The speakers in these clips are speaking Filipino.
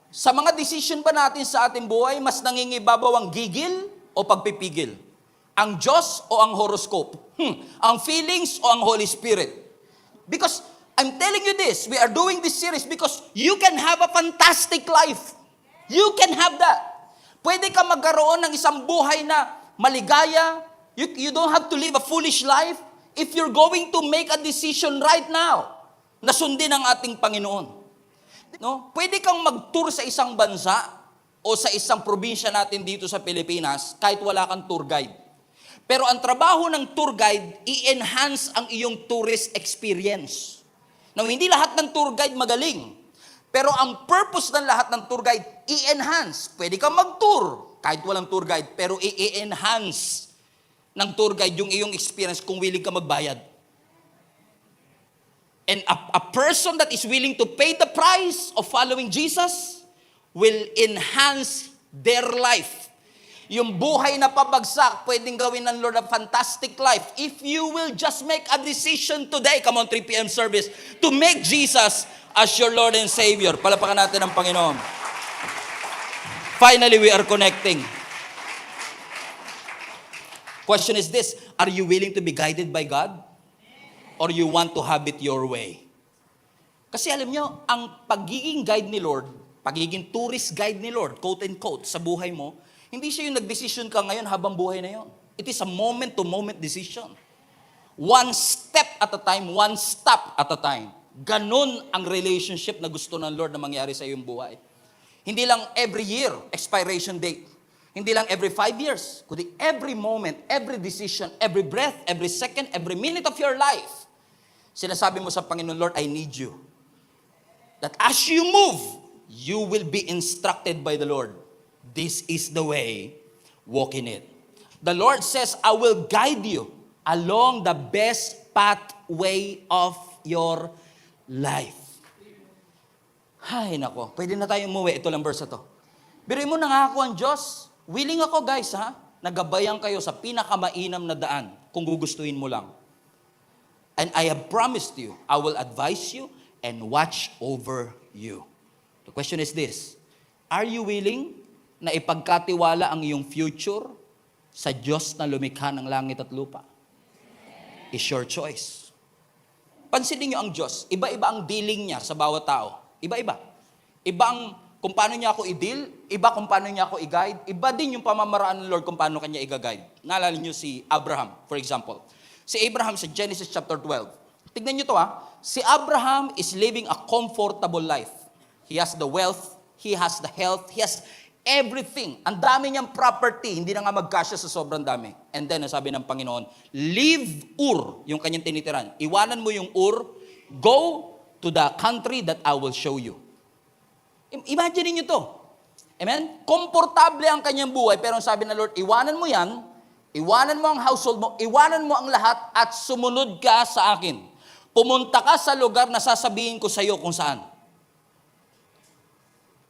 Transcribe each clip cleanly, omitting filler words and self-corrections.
Sa mga decision ba natin sa ating buhay, mas nangingibabaw ang gigil o pagpipigil? Ang Diyos o ang horoscope? Ang feelings o ang Holy Spirit? Because I'm telling you this, we are doing this series because you can have a fantastic life. You can have that. Pwede ka magkaroon ng isang buhay na maligaya. You don't have to live a foolish life if you're going to make a decision right now na sundin ang ating Panginoon. No? Pwede kang mag-tour sa isang bansa o sa isang probinsya natin dito sa Pilipinas kahit wala kang tour guide. Pero ang trabaho ng tour guide, i-enhance ang iyong tourist experience. Now, hindi lahat ng tour guide magaling. Pero ang purpose ng lahat ng tour guide, i-enhance. Pwede kang mag-tour kahit walang tour guide, pero i-enhance ng tour guide yung iyong experience kung willing ka magbayad. And a person that is willing to pay the price of following Jesus will enhance their life. Yung buhay na pabagsak, pwedeng gawin ng Lord a fantastic life. If you will just make a decision today, come on 3 p.m. service, to make Jesus as your Lord and Savior. Palapakan natin ang Panginoon. Finally, we are connecting. Question is this, are you willing to be guided by God? Or you want to have it your way? Kasi alam nyo, ang pagiging guide ni Lord, pagiging tourist guide ni Lord, quote and quote, sa buhay mo, hindi siya yung nag-decision ka ngayon habang buhay na yon. It is a moment-to-moment decision. One step at a time, one stop at a time. Ganon ang relationship na gusto ng Lord na mangyari sa iyong buhay. Hindi lang every year, expiration date. Hindi lang every 5 years, kundi every moment, every decision, every breath, every second, every minute of your life. Sinasabi mo sa Panginoon, Lord, I need you. That as you move, you will be instructed by the Lord. This is the way, walk in it. The Lord says, I will guide you along the best pathway of your life. Hay nako, pwede na tayo umuwi. Ito lang verse na to. Biruin mo, nangako ang Diyos. Willing ako guys ha, nagabayan kayo sa pinakamainam na daan kung gugustuhin mo lang. And I have promised you, I will advise you and watch over you. The question is this, are you willing na ipagkatiwala ang iyong future sa Diyos na lumikha ng langit at lupa? It's your choice. Pansinin niyo ang Diyos, iba-iba ang dealing niya sa bawat tao. Iba-iba. Iba ang kung paano niya ako i-deal, iba kung paano niya ako i-guide, iba din yung pamamaraan ng Lord kung paano kanya i-guide. Naalala niyo si Abraham, for example. Si Abraham sa Genesis chapter 12. Tignan niyo to ha. Si Abraham is living a comfortable life. He has the wealth, he has the health, he has everything. Ang dami niyang property, hindi na nga magkasya sa sobrang dami. And then, sabi ng Panginoon, leave Ur, yung kanyang tinitiran. Iwanan mo yung Ur, go to the country that I will show you. Imagine niyo to. Amen? Komportable ang kanyang buhay, pero sabi ng Lord, iwanan mo yan, iwanan mo ang household mo, iwanan mo ang lahat, at sumunod ka sa akin. Pumunta ka sa lugar na sasabihin ko sa iyo kung saan.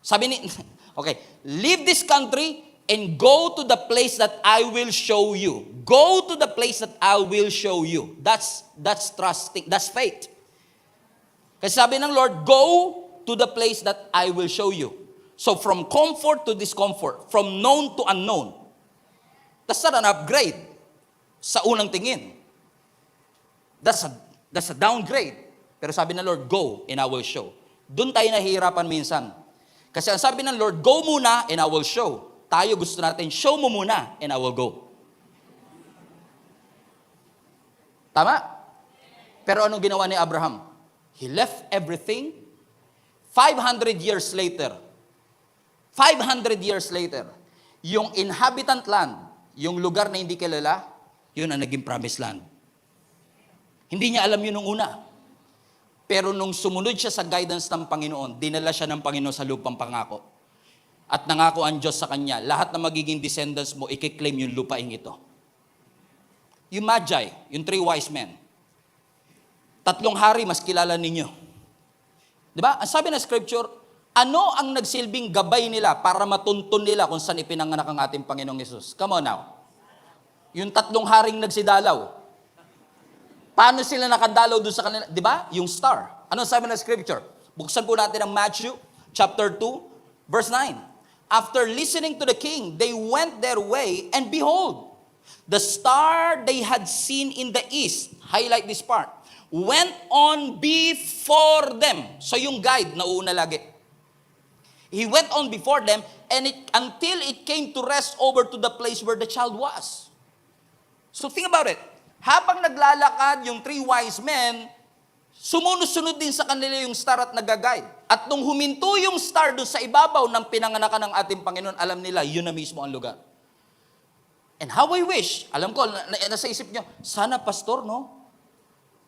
Sabi ni, okay, leave this country and go to the place that I will show you. Go to the place that I will show you. That's trusting, that's faith. Kasi sabi ng Lord, go to the place that I will show you. So from comfort to discomfort, from known to unknown. That's not an upgrade sa unang tingin. That's a downgrade. Pero sabi ng Lord, go and I will show. Doon tayo nahihirapan minsan. Kasi ang sabi ng Lord, go muna and I will show. Tayo gusto natin, show mo muna and I will go. Tama? Pero anong ginawa ni Abraham? He left everything. 500 years later, yung inhabitant land, yung lugar na hindi kilala, yun ang naging promised land. Hindi niya alam yun nung una. Pero nung sumunod siya sa guidance ng Panginoon, dinala siya ng Panginoon sa lupang pangako. At nangako ang Diyos sa kanya, lahat na magiging descendants mo, ikiklaim yung lupaing ito. Yung Magi, yung 3 wise men, 3 hari mas kilala ninyo. Diba? Ang sabi ng scripture, ano ang nagsilbing gabay nila para matuntun nila kung saan ipinanganak ang ating Panginoong Yesus? Come on now. Yung 3 haring nagsidalaw. Paano sila nakadalaw doon sa kanila? Diba? Yung star. Ano sabi ng scripture? Buksan po natin ang Matthew chapter 2, Verse 9, after listening to the king, they went their way, and behold, the star they had seen in the east, highlight this part, went on before them. So yung guide, nauuna lagi. He went on before them, and until it came to rest over to the place where the child was. So think about it. Habang naglalakad yung 3 wise men, sumunod-sunod din sa kanila yung star at nag-guide. At nung huminto yung star doon sa ibabaw ng pinanganakan ng ating Panginoon, alam nila, yun na mismo ang lugar. And how I wish, alam ko, nasa isip nyo, sana pastor, no?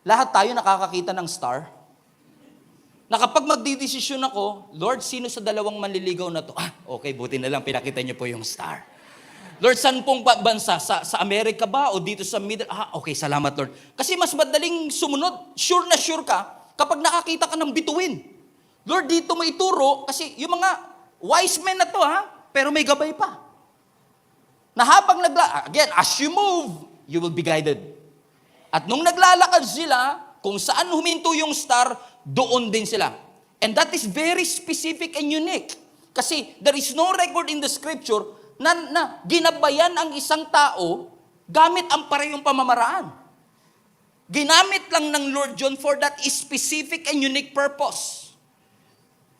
Lahat tayo nakakakita ng star. Na kapag magdidesisyon ako, Lord, sino sa dalawang manliligaw na to? Okay, buti na lang, pinakita niyo po yung star. Lord, saan pong bansa? Sa Amerika ba? O dito sa Middle? Okay, salamat Lord. Kasi mas madaling sumunod. Sure na sure ka kapag nakakita ka ng bituin. Lord, dito mo ituro kasi yung mga wise men na to pero may gabay pa. Na habang again, as you move, you will be guided. At nung naglalakad sila, kung saan huminto yung star, doon din sila. And that is very specific and unique. Kasi there is no record in the scripture na ginabayan ang isang tao gamit ang parehong pamamaraan. Ginamit lang ng Lord John for that specific and unique purpose.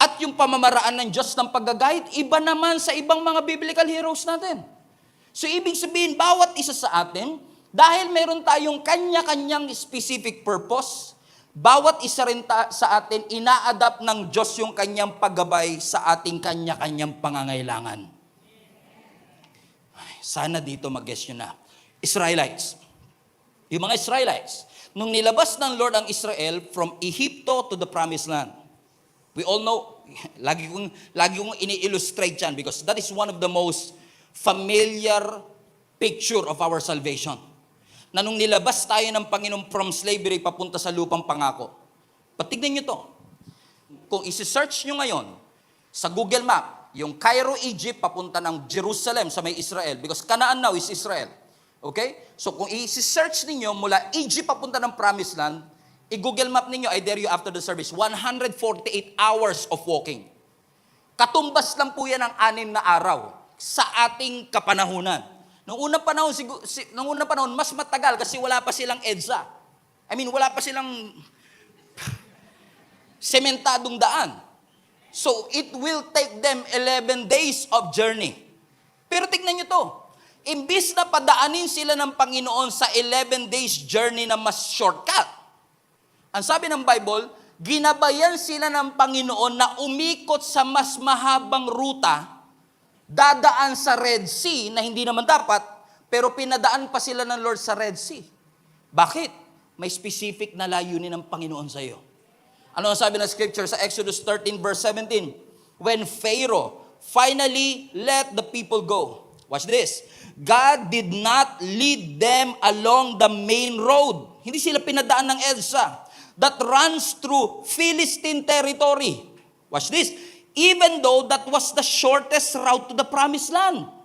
At yung pamamaraan ng Diyos ng pag-guide, iba naman sa ibang mga biblical heroes natin. So ibig sabihin, bawat isa sa atin, dahil meron tayong kanya-kanyang specific purpose, bawat isa rin sa atin, ina-adapt ng Diyos yung kanyang paggabay sa ating kanya-kanyang pangangailangan. Sana dito mag-guess nyo na. Israelites. Yung mga Israelites, nung nilabas ng Lord ang Israel from Egypto to the Promised Land, we all know, lagi kong ini-illustrate yan because that is one of the most familiar picture of our salvation. Na nung nilabas tayo ng Panginoon from slavery papunta sa lupang pangako. Patignan nyo to. Kung isi-search nyo ngayon sa Google Map, yung Cairo, Egypt, papunta ng Jerusalem sa may Israel. Because Canaan now is Israel. Okay? So kung isi-search ninyo mula Egypt papunta ng Promised Land, i-Google Map ninyo, I dare you after the service, 148 hours of walking. Katumbas lang po yan ng 6 na araw sa ating kapanahunan. Nung unang panahon, mas matagal kasi wala pa silang EDSA. Wala pa silang sementadong daan. So, it will take them 11 days of journey. Pero tignan nyo to. Imbis na padaanin sila ng Panginoon sa 11 days journey na mas shortcut. Ang sabi ng Bible, ginabayan sila ng Panginoon na umikot sa mas mahabang ruta, dadaan sa Red Sea na hindi naman dapat, pero pinadaan pa sila ng Lord sa Red Sea. Bakit? May specific na layunin ng Panginoon sa iyo. Ano ang sabi ng scripture sa Exodus 13 verse 17? When Pharaoh finally let the people go. Watch this. God did not lead them along the main road. Hindi sila pinadaan ng EDSA that runs through Philistine territory. Watch this. Even though that was the shortest route to the Promised Land.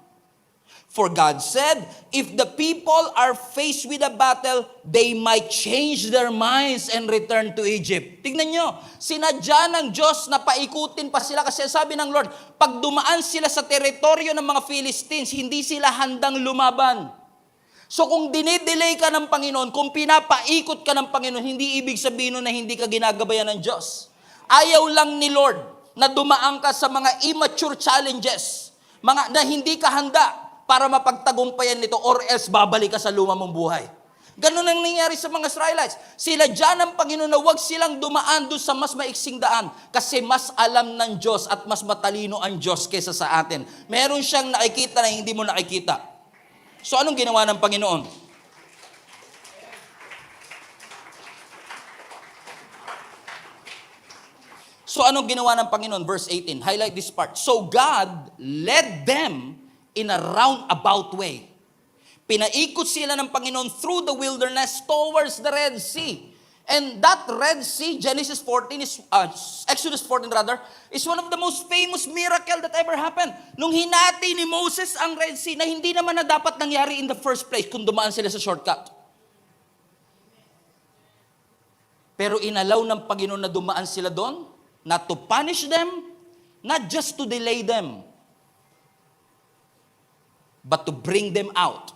For God said, if the people are faced with a battle, they might change their minds and return to Egypt. Tignan nyo, sinadya ng Diyos na paikutin pa sila kasi sabi ng Lord, pag dumaan sila sa teritoryo ng mga Philistines, hindi sila handang lumaban. So kung dinidelay ka ng Panginoon, kung pinapaikot ka ng Panginoon, hindi ibig sabihin na hindi ka ginagabayan ng Diyos. Ayaw lang ni Lord na dumaan ka sa mga immature challenges, mga na hindi ka handa para mapagtagumpayan nito or else babalik ka sa luma mong buhay. Ganun ang nangyari sa mga Israelites. Sila dyan ang Panginoon na huwag silang dumaan doon sa mas maiksing daan kasi mas alam ng Diyos at mas matalino ang Diyos kesa sa atin. Meron siyang nakikita na hindi mo nakikita. So anong ginawa ng Panginoon? So anong ginawa ng Panginoon? Verse 18, highlight this part. So God led them in a roundabout way. Pinaikot sila ng Panginoon through the wilderness towards the Red Sea. And that Red Sea, Exodus 14 rather, is one of the most famous miracle that ever happened. Nung hinati ni Moses ang Red Sea na hindi naman na dapat nangyari in the first place kung dumaan sila sa shortcut. Pero inalaw ng Panginoon na dumaan sila doon, not to punish them, Not just to delay them, but to bring them out.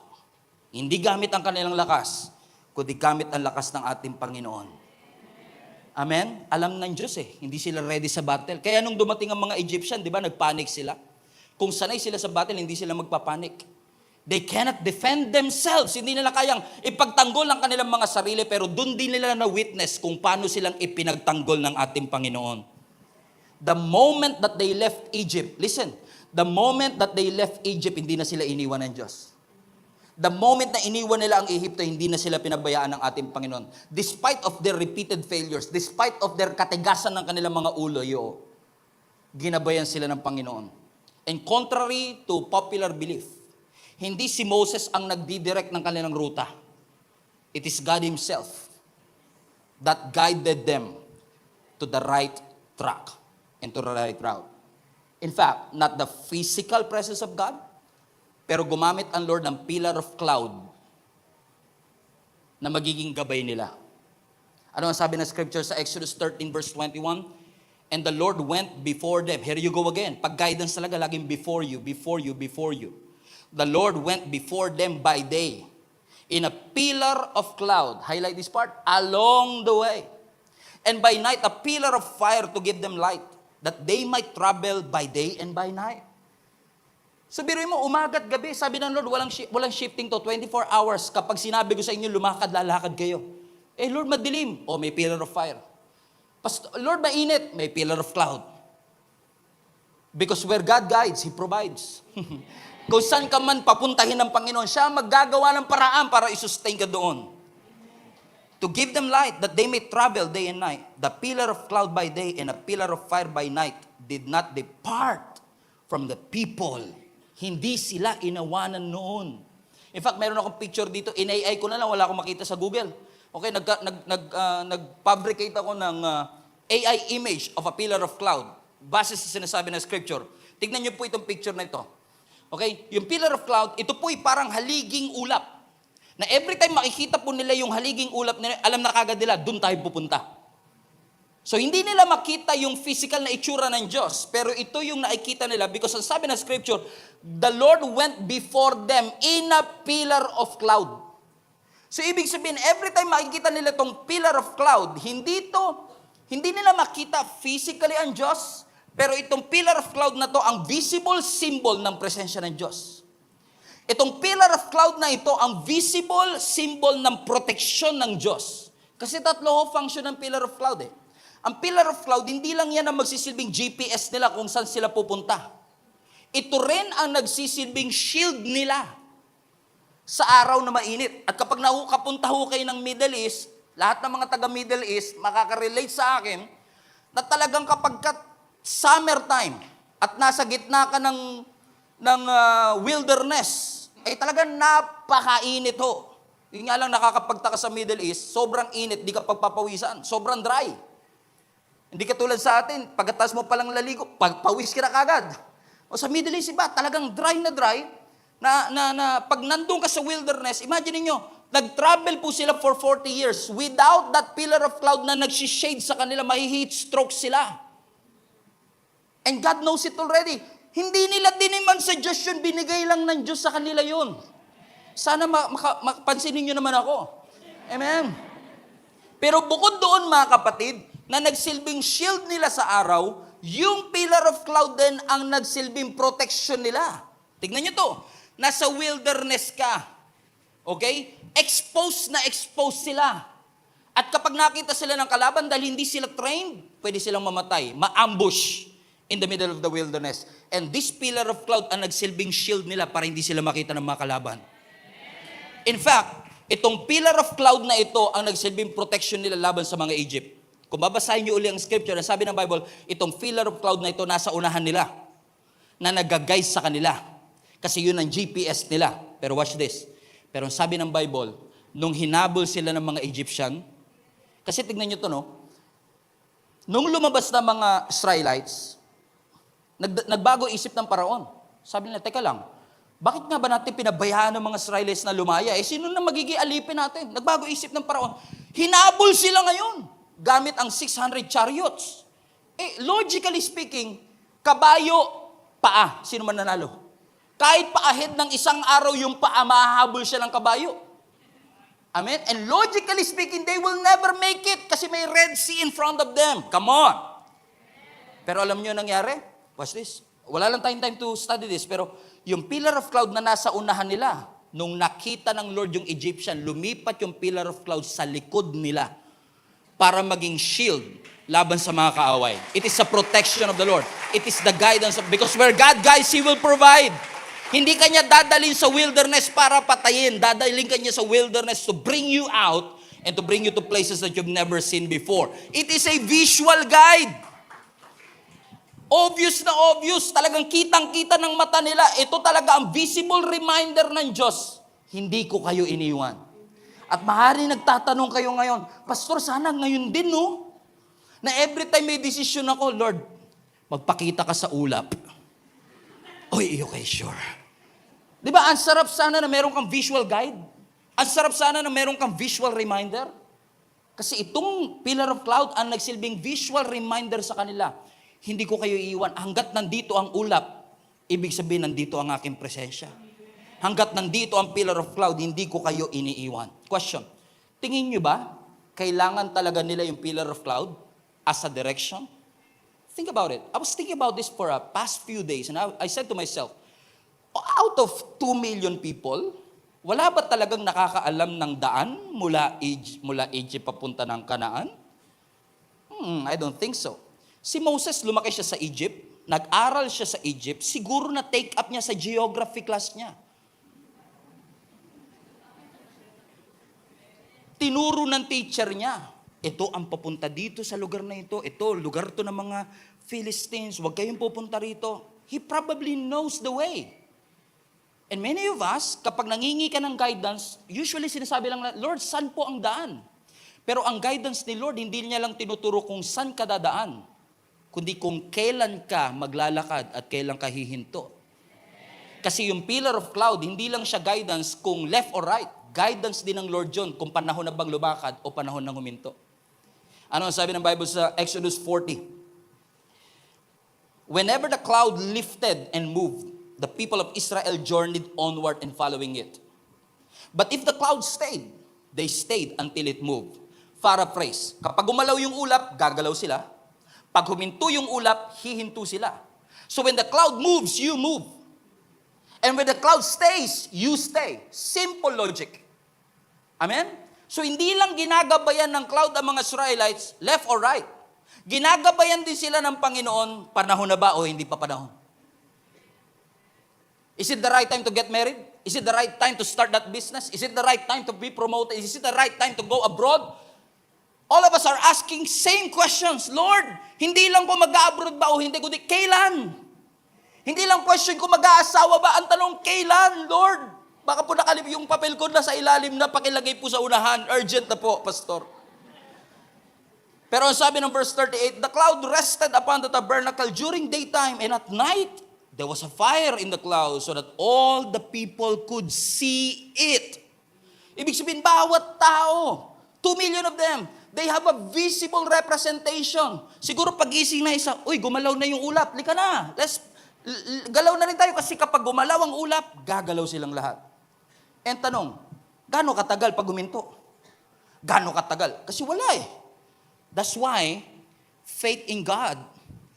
Hindi gamit ang kanilang lakas, kundi gamit ang lakas ng ating Panginoon. Amen? Alam ng Diyos hindi sila ready sa battle. Kaya nung dumating ang mga Egyptian, di ba, nagpanic sila. Kung sanay sila sa battle, hindi sila magpapanik. They cannot defend themselves. Hindi nila kayang ipagtanggol ang kanilang mga sarili, pero doon din nila na-witness kung paano silang ipinagtanggol ng ating Panginoon. The moment that they left Egypt, listen, the moment that they left Egypt, hindi na sila iniwan ng Diyos. The moment na iniwan nila ang Ehipto, hindi na sila pinabayaan ng ating Panginoon. Despite of their repeated failures, despite of their katigasan ng kanilang mga ulo, ginabayan sila ng Panginoon. And contrary to popular belief, hindi si Moses ang nagdidirect ng kanilang ruta. It is God Himself that guided them to the right track and to the right route. In fact, not the physical presence of God, pero gumamit ang Lord ng pillar of cloud na magiging gabay nila. Ano ang sabi ng scripture sa Exodus 13 verse 21? And the Lord went before them. Here you go again. Pag guidance talaga, laging before you, before you, before you. The Lord went before them by day in a pillar of cloud. Highlight this part. Along the way. And by night, a pillar of fire to give them light, that they might travel by day and by night. So biruin mo, umaga't gabi, sabi ng Lord, walang shifting to, 24 hours. Kapag sinabi ko sa inyo, lumakad, lalakad kayo. Lord, madilim. May pillar of fire. Lord, mainit. May pillar of cloud. Because where God guides, He provides. Kung saan ka man papuntahin ng Panginoon, siya maggagawa ng paraan para isustain ka doon. To give them light, that they may travel day and night. The pillar of cloud by day and a pillar of fire by night did not depart from the people. Hindi sila inawanan noon. In fact, meron akong picture dito. In-AI ko na lang, wala akong makita sa Google. Okay, nag-fabricate ako ng AI image of a pillar of cloud. Base sa sinasabi ng scripture. Tignan niyo po itong picture na ito. Okay, yung pillar of cloud, ito po'y parang haliging ulap. Na every time makikita po nila yung haliging ulap nila, alam na kagad nila, doon tayo pupunta. So, hindi nila makita yung physical na itsura ng Diyos, pero ito yung nakikita nila because ang sabi ng scripture, the Lord went before them in a pillar of cloud. So, ibig sabihin, every time makikita nila itong pillar of cloud, hindi nila makita physically ang Diyos, pero itong pillar of cloud na to, ang visible symbol ng presensya ng Diyos. Itong pillar of cloud na ito, ang visible symbol ng proteksyon ng Diyos. Kasi tatlo function ng pillar of cloud Ang pillar of cloud, hindi lang yan ang magsisilbing GPS nila kung saan sila pupunta. Ito rin ang nagsisilbing shield nila sa araw na mainit. At kapag kapunta ho kayo ng Middle East, lahat ng mga taga-Middle East, makaka-relate sa akin, na talagang kapag summertime at nasa gitna ka ng wilderness, ay talagang napakainit ho. Yun nga lang nakakapagtaka sa Middle East, sobrang init, di ka pagpapawisan, sobrang dry. Hindi katulad sa atin, pagkatas mo palang laligo, pawis ka na kagad. O sa Middle East, iba, talagang dry, na pag nandun ka sa wilderness, imagine niyo, nag-travel po sila for 40 years. Without that pillar of cloud na nagsishade sa kanila, mahi-heat stroke sila. And God knows it already. Hindi nila diniman suggestion, binigay lang ng Diyos sa kanila yun. Sana mapansinin niyo naman ako. Amen. Pero bukod doon mga kapatid, na nagsilbing shield nila sa araw, yung pillar of cloud din ang nagsilbing protection nila. Tignan nyo to. Nasa wilderness ka. Okay? Exposed sila. At kapag nakita sila ng kalaban, dahil hindi sila trained, pwede silang mamatay, ma-ambush in the middle of the wilderness. And this pillar of cloud ang nagsilbing shield nila para hindi sila makita ng mga kalaban. In fact, itong pillar of cloud na ito ang nagsilbing protection nila laban sa mga Egypt. Kung babasahin niyo uli ang scripture, na sabi ng Bible, itong pillar of cloud na ito nasa unahan nila, na nag-guide sa kanila. Kasi yun ang GPS nila. Pero watch this. Pero sabi ng Bible, nung hinabol sila ng mga Egyptian, kasi tignan niyo to, no? Nung lumabas na mga Israelites, nagbago isip ng Paraon. Sabi nila, teka lang, bakit nga ba natin pinabayaan ng mga Israelites na lumaya? Sino na magiging alipin natin? Nagbago isip ng Paraon. Hinabol sila ngayon gamit ang 600 chariots. Logically speaking, Kabayo, paa. Sino man nanalo? Kahit pa-ahead ng isang araw yung paa, mahahabol siya ng kabayo. Amen? And logically speaking, they will never make it kasi may Red Sea in front of them. Come on! Pero alam niyo nangyari? Watch this. Wala lang tayong time to study this, pero yung pillar of cloud na nasa unahan nila, nung nakita ng Lord yung Egyptian, lumipat yung pillar of cloud sa likod nila para maging shield laban sa mga kaaway. It is a protection of the Lord. It is the guidance of, because where God guides, He will provide. Hindi kanya dadalhin sa wilderness para patayin. Dadalhin kanya sa wilderness to bring you out and to bring you to places that you've never seen before. It is a visual guide. Obvious na obvious. Talagang kitang-kita ng mata nila. Ito talaga ang visible reminder ng Diyos. Hindi ko kayo iniwan. At maaari nagtatanong kayo ngayon, Pastor, sana ngayon din, no? Na every time may decision ako, Lord, magpakita ka sa ulap. Oy, okay, sure. Di ba, ang sarap sana na meron kang visual guide? Ang sarap sana na meron kang visual reminder? Kasi itong pillar of cloud ang nagsilbing visual reminder sa kanila. Hindi ko kayo iiwan. Hanggat nandito ang ulap, ibig sabihin nandito ang aking presensya. Hanggat nandito ang pillar of cloud, hindi ko kayo iniiwan. Question, tingin nyo ba, kailangan talaga nila yung pillar of cloud as a direction? Think about it. I was thinking about this for a past few days, and I said to myself, out of 2 million people, wala ba talagang nakakaalam ng daan mula Egypt papunta ng Canaan? I don't think so. Si Moses, lumaki siya sa Egypt, nag-aral siya sa Egypt, siguro na take up niya sa geography class niya. Tinuro ng teacher niya, ito ang papunta dito sa lugar na ito, lugar to ng mga Philistines, huwag kayong pupunta rito. He probably knows the way. And many of us, kapag nangingi ka ng guidance, usually sinasabi lang na, Lord, saan po ang daan? Pero ang guidance ni Lord, hindi niya lang tinuturo kung saan ka dadaan, kundi kung kailan ka maglalakad at kailan ka hihinto. Kasi yung pillar of cloud, hindi lang siya guidance kung left or right. Guidance din ng Lord John kung panahon na bang lumakad o panahon ng huminto. Ano ang sabi ng Bible sa Exodus 40? Whenever the cloud lifted and moved, the people of Israel journeyed onward and following it. But if the cloud stayed, they stayed until it moved. Paraphrase, kapag gumalaw yung ulap, gagalaw sila. Pag huminto yung ulap, hihinto sila. So when the cloud moves, you move. And when the cloud stays, you stay. Simple logic. Amen? So hindi lang ginagabayan ng cloud ang mga Israelites, left or right. Ginagabayan din sila ng Panginoon, panahon na ba o hindi pa panahon? Is it the right time to get married? Is it the right time to start that business? Is it the right time to be promoted? Is it the right time to go abroad? All of us are asking same questions. Lord, hindi lang kung mag-abroad ba o hindi, kundi kailan? Hindi lang question kung mag-aasawa ba. Ang tanong, kailan, Lord? Baka po nakalip yung papel ko na sa ilalim na pakilagay po sa unahan. Urgent na po, Pastor. Pero ang sabi ng verse 38, the cloud rested upon the tabernacle during daytime, and at night, there was a fire in the cloud so that all the people could see it. Ibig sabihin, bawat tao, 2 million of them, they have a visible representation. Siguro pagising na isa, uy, gumalaw na yung ulap, lika na, galaw na rin tayo kasi kapag gumalaw ang ulap, gagalaw silang lahat. And tanong, gaano katagal pag huminto? Gaano katagal? Kasi wala eh. That's why faith in God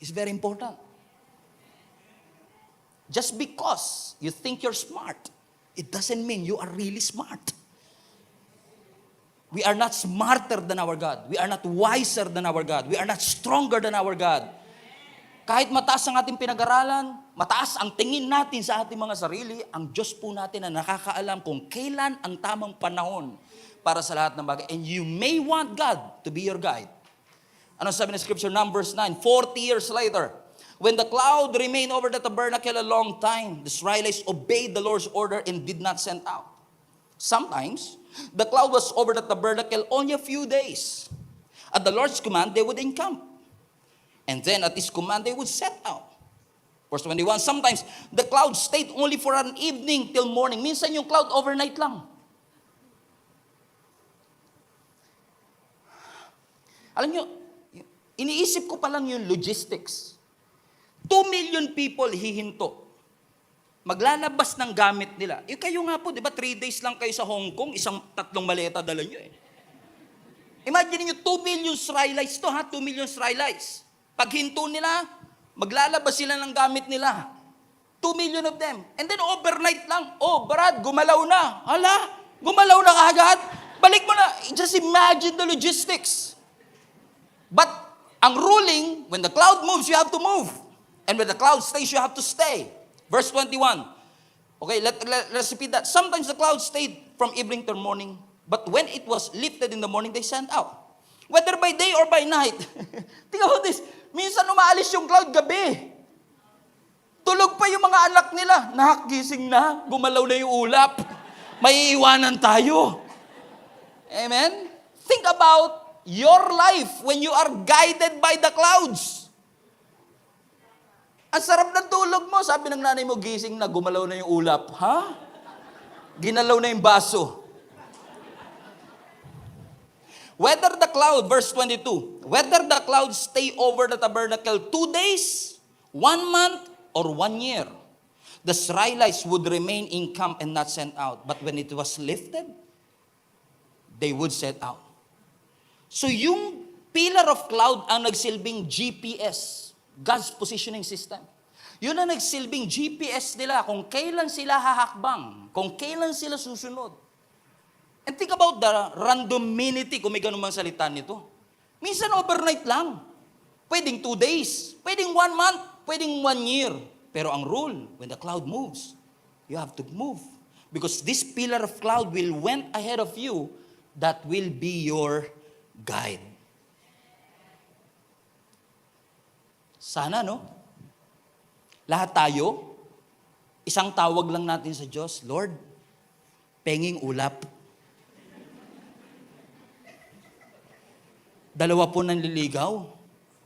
is very important. Just because you think you're smart, it doesn't mean you are really smart. We are not smarter than our God. We are not wiser than our God. We are not stronger than our God. Kahit mataas ang ating pinag-aralan, mataas ang tingin natin sa ating mga sarili, ang Diyos po natin na nakakaalam kung kailan ang tamang panahon para sa lahat ng bagay. And you may want God to be your guide. Ano sabi ng Scripture? Numbers 9, 40 years later, when the cloud remained over the tabernacle a long time, the Israelites obeyed the Lord's order and did not send out. Sometimes, the cloud was over the tabernacle only a few days. At the Lord's command, they would encamp. And then at His command, they would set out. Verse 21, sometimes the cloud stayed only for an evening till morning. Minsan yung cloud overnight lang. Alam nyo, iniisip ko pa lang yung logistics. 2 million people hihinto. Maglalabas ng gamit nila. Kayo nga po, di ba, 3 days lang kayo sa Hong Kong, 3 maleta dala nyo eh. Imagine niyo 2 million strylights to ha, 2 million strylights. Pag hinto nila, maglalabas sila ng gamit nila. 2 million of them. And then overnight lang, Brad, gumalaw na. Hala, gumalaw na kaagad. Balik mo na. Just imagine the logistics. But ang ruling, when the cloud moves, you have to move. And when the cloud stays, you have to stay. Verse 21. Okay, let's repeat that. Sometimes the cloud stayed from evening till morning, but when it was lifted in the morning, they sent out. Whether by day or by night. Think about this. Minsan umaalis yung cloud gabi. Tulog pa yung mga anak nila. Nakagising na. Gumalaw na yung ulap. May iwanan tayo. Amen? Think about your life when you are guided by the clouds. Ang sarap ng tulog mo. Sabi ng nanay mo, gising na, gumalaw na yung ulap. Ha? Ginalaw na yung baso. Whether the cloud, verse 22, whether the clouds stay over the tabernacle 2 days, 1 month, or 1 year, the Israelites would remain in camp and not sent out. But when it was lifted, they would set out. So yung pillar of cloud ang nagsilbing GPS, God's positioning system. Yun ang nagsilbing GPS nila kung kailan sila hahakbang, kung kailan sila susunod. And think about the randomity, kung may ganun mang salita nito. Minsan overnight lang. Pwedeng 2 days, pwedeng 1 month, pwedeng 1 year. Pero ang rule, when the cloud moves, you have to move. Because this pillar of cloud will went ahead of you, that will be your guide. Sana, no? Lahat tayo, isang tawag lang natin sa Diyos, Lord, penging ulap. 2 po nanliligaw.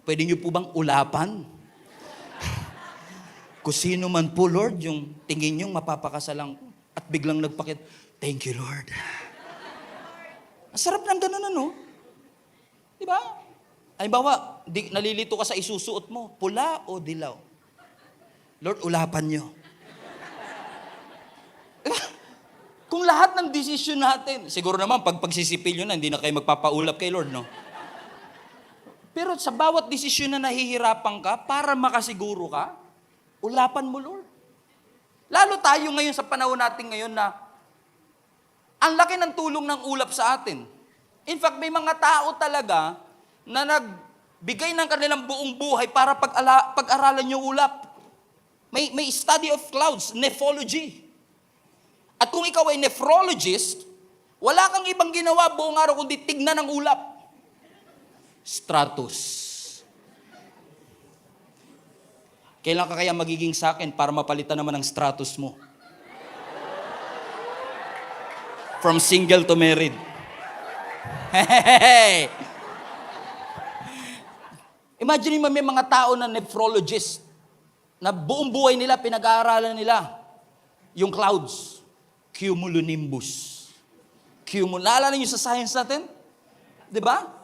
Pwede niyo po bang ulapan? Kung sino man po, Lord, yung tingin niyong mapapakasalang at biglang nagpakit, thank you, Lord. Ang sarap ng ganun, ano? Di ba? Halimbawa, nalilito ka sa isusuot mo, pula o dilaw? Lord, ulapan niyo. Diba? Kung lahat ng desisyon natin, siguro naman, pag pagsisipil yun na, hindi na kayo magpapaulap kay Lord, no? Pero sa bawat desisyon na nahihirapan ka, para makasiguro ka, ulapan mo, Lord. Lalo tayo ngayon sa panahon natin ngayon na ang laki ng tulong ng ulap sa atin. In fact, may mga tao talaga na nagbigay ng kanilang buong buhay para pag-aralan yung ulap. May study of clouds, nephrology. At kung ikaw ay nephrologist, wala kang ibang ginawa buong araw kundi tignan ng ulap. Stratus. Kailan ka kaya magiging sa akin para mapalitan naman ang stratus mo? From single to married. Hey! Imagine mo may mga tao na nephrologist na buong buhay nila, pinag-aaralan nila yung clouds. Cumulonimbus. Naalala niyo sa science natin? Di ba?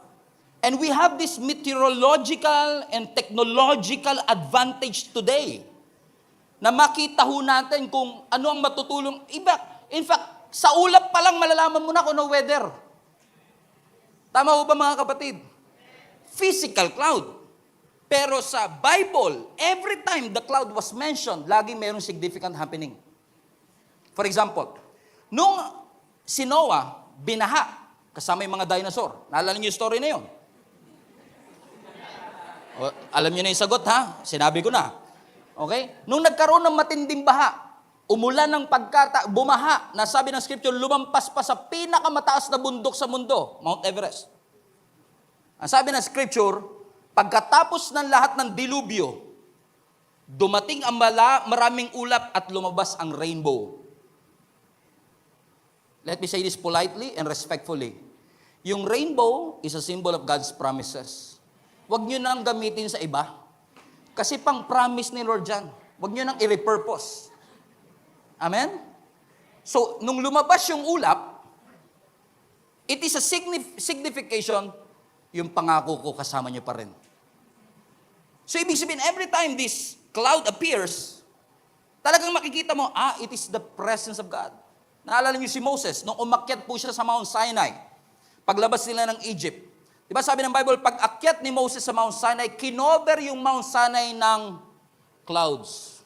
And we have this meteorological and technological advantage today na makita ho natin kung ano ang matutulong. In fact, sa ulap pa lang malalaman mo na kung ano weather. Tama ho ba mga kapatid? Physical cloud. Pero sa Bible, every time the cloud was mentioned, laging mayroong significant happening. For example, nung si Noah, binaha, kasama yung mga dinosaur. Naalala niyo yung story na yun? O, alam niyo na yung sagot, ha? Sinabi ko na. Okay? Nung nagkaroon ng matinding baha, umulan ng bumaha, nasabi ng scripture, lumampas pa sa pinakamataas na bundok sa mundo, Mount Everest. Ang sabi ng scripture, pagkatapos ng lahat ng dilubyo, dumating ang maraming ulap at lumabas ang rainbow. Let me say this politely and respectfully. Yung rainbow is a symbol of God's promises. Huwag nyo nang gamitin sa iba. Kasi pang promise ni Lord yan. Huwag nyo nang i-repurpose. Amen? So, nung lumabas yung ulap, it is a signification, yung pangako ko kasama nyo pa rin. So ibig sabihin, every time this cloud appears, talagang makikita mo, it is the presence of God. Naalala niyo si Moses, nung umakyat po siya sa Mount Sinai, paglabas nila ng Egypt. Diba sabi ng Bible, pag akyat ni Moses sa Mount Sinai, kinover yung Mount Sinai ng clouds.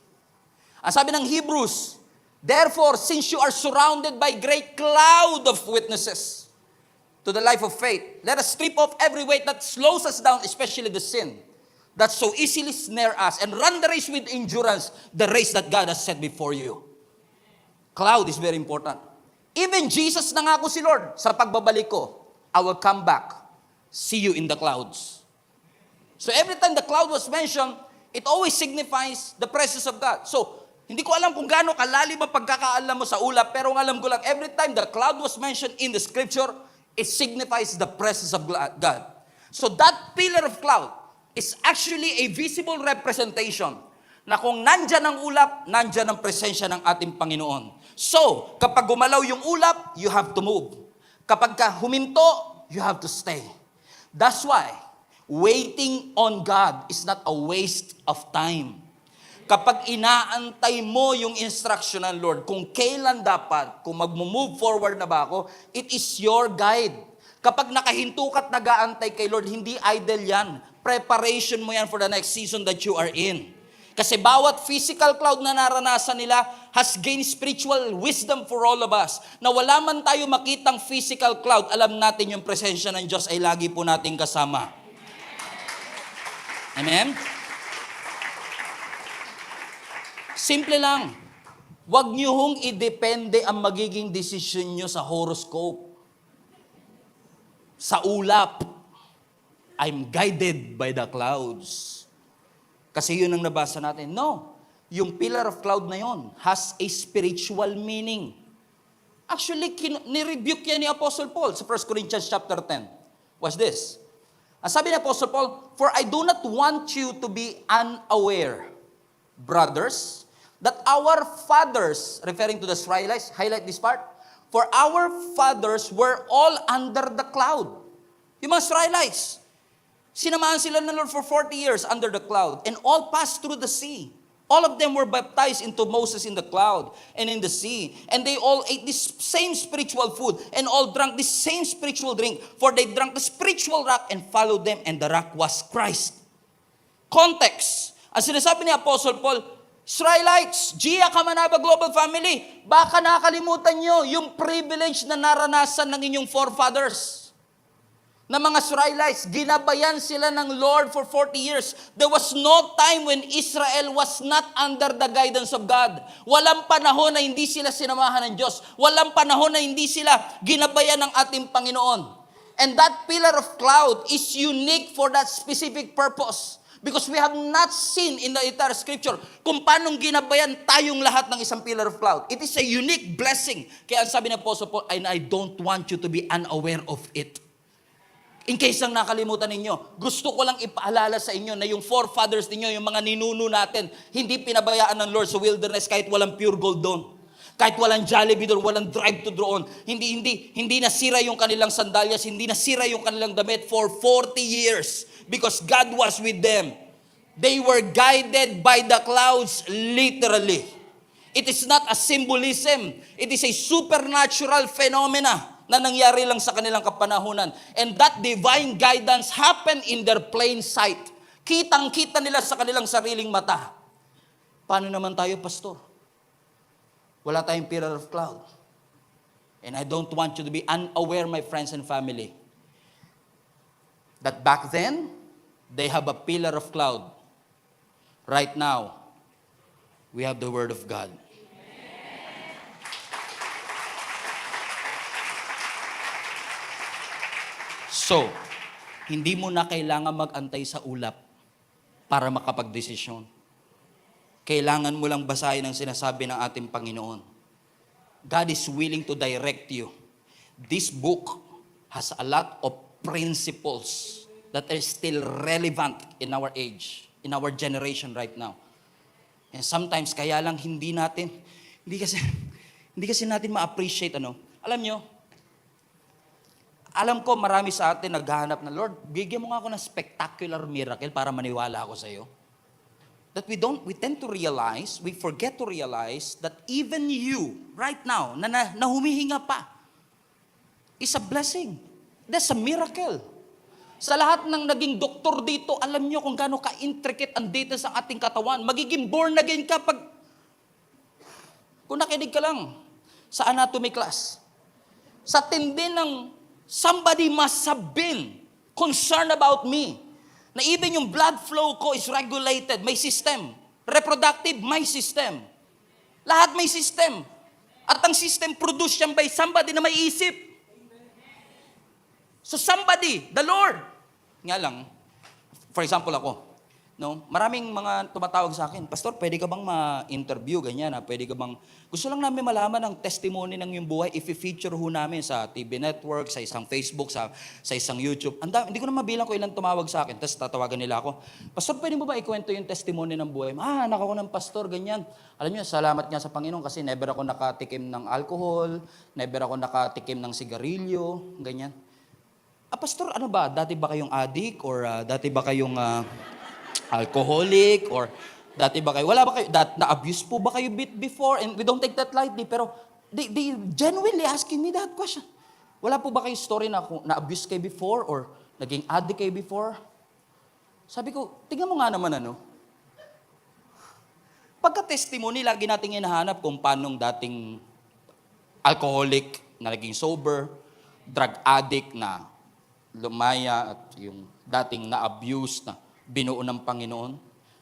Ang sabi ng Hebrews, therefore, since you are surrounded by great cloud of witnesses to the life of faith, let us strip off every weight that slows us down, especially the sin that so easily snare us, and run the race with endurance, the race that God has set before you. Cloud is very important. Even Jesus nangako si Lord, sa pagbabalik ko, I will come back, see you in the clouds. So every time the cloud was mentioned, it always signifies the presence of God. So, hindi ko alam kung gaano kalalim ang pagkakaalam mo sa ulap, pero ang alam ko lang, every time the cloud was mentioned in the scripture, it signifies the presence of God. So that pillar of cloud is actually a visible representation na kung nandyan ang ulap, nandyan ang presensya ng ating Panginoon. So, kapag gumalaw yung ulap, you have to move. Kapag huminto, you have to stay. That's why, waiting on God is not a waste of time. Kapag inaantay mo yung instruction ng Lord, kung kailan dapat, kung mag-move forward na ba ako, it is your guide. Kapag nakahinto ka't nag-aantay kay Lord, hindi idle yan. Preparation mo yan for the next season that you are in. Kasi bawat physical cloud na naranasan nila has gained spiritual wisdom for all of us. Na wala man tayo makitang physical cloud, alam natin yung presensya ng Diyos ay lagi po nating kasama. Amen? Simple lang. Huwag niyo hong idepende ang magiging desisyon niyo sa horoscope. Sa ulap. I'm guided by the clouds. Kasi yun ang nabasa natin. No. Yung pillar of cloud na yun has a spiritual meaning. Actually, nirebuke yan ni Apostle Paul sa 1 Corinthians chapter 10. Watch this. Ang sabi ni Apostle Paul, for I do not want you to be unaware, brothers, that our fathers, referring to the Israelites, highlight this part, for our fathers were all under the cloud. Yung mga Israelites, sinamahan sila ng Lord for 40 years under the cloud, and all passed through the sea. All of them were baptized into Moses in the cloud and in the sea. And they all ate this same spiritual food and all drank this same spiritual drink, for they drank the spiritual rock and followed them, and the rock was Christ. Context. Ang sinasabi ni Apostle Paul, Israelites, Gia Kamanaba Global Family, baka nakalimutan nyo yung privilege na naranasan ng inyong forefathers. Na mga Israelites, ginabayan sila ng Lord for 40 years. There was no time when Israel was not under the guidance of God. Walang panahon na hindi sila sinamahan ng Diyos. Walang panahon na hindi sila ginabayan ng ating Panginoon. And that pillar of cloud is unique for that specific purpose. Because we have not seen in the entire scripture kung paano ginabayan tayong lahat ng isang pillar of cloud. It is a unique blessing. Kaya ang sabi ng Apostle Paul, and I don't want you to be unaware of it. In case lang nakalimutan ninyo, gusto ko lang ipaalala sa inyo na yung forefathers ninyo, yung mga ninuno natin, hindi pinabayaan ng Lord sa wilderness kahit walang pure gold doon. Kahit walang Jollibee doon, walang drive to drone. Hindi nasira yung kanilang sandalyas, hindi nasira yung kanilang damit for 40 years. Because God was with them. They were guided by the clouds literally. It is not a symbolism. It is a supernatural phenomena na nangyari lang sa kanilang kapanahunan. And that divine guidance happened in their plain sight. Kitang-kita nila sa kanilang sariling mata. Paano naman tayo, pastor? Wala tayong pillar of cloud. And I don't want you to be unaware, my friends and family, that back then, they have a pillar of cloud. Right now, we have the Word of God. So, hindi mo na kailangan mag-antay sa ulap para makapagdesisyon. Kailangan mo lang basahin ang sinasabi ng ating Panginoon. God is willing to direct you. This book has a lot of principles that are still relevant in our age, in our generation right now. And sometimes, kaya lang hindi kasi natin ma-appreciate, alam nyo, Alam ko marami sa atin naghahanap na, Lord, bigyan mo nga ako ng spectacular miracle para maniwala ako sa iyo. That we tend to realize, we forget to realize that even you, right now, na humihinga pa, is a blessing. That's a miracle. Sa lahat ng naging doktor dito, alam nyo kung gaano ka-intricate ang details ng ating katawan. Magiging born again ka kung nakinig ka lang sa anatomy class. Sa tindi ng somebody must have been concerned about me. Na even yung blood flow ko is regulated. May system. Reproductive, may system. Lahat may system. At ang system produced yan by somebody na may isip. So somebody, the Lord. Nga lang, for example ako, no? Maraming mga tumatawag sa akin, Pastor, pwede ka bang ma-interview, ganyan, pwede ka bang, gusto lang namin malaman ang testimony ng iyong buhay, i-feature ho namin sa TV network, sa isang Facebook, sa isang YouTube. Hindi ko na mabilang ko ilang tumawag sa akin, tapos tatawagan nila ako, Pastor, pwede mo ba ikwento yung testimony ng buhay? Anak ako ng pastor, ganyan. Alam niyo, salamat nga sa Panginoon kasi never ako nakatikim ng alcohol, never ako nakatikim ng sigarilyo, ganyan. Pastor, ano ba? Dati ba kayong addict? Or dati ba kayong alcoholic? Or dati ba kayo, wala ba kayo, na-abuse po ba kayo before? And we don't take that lightly, pero they genuinely asking me that question. Wala po ba kayo story na-abuse kayo before? Or naging addict kayo before? Sabi ko, tingnan mo nga naman Pagka-testimony, lagi nating hinahanap kung paanong dating alcoholic na naging sober, drug addict na lumaya at yung dating na-abuse na binuo ng Panginoon.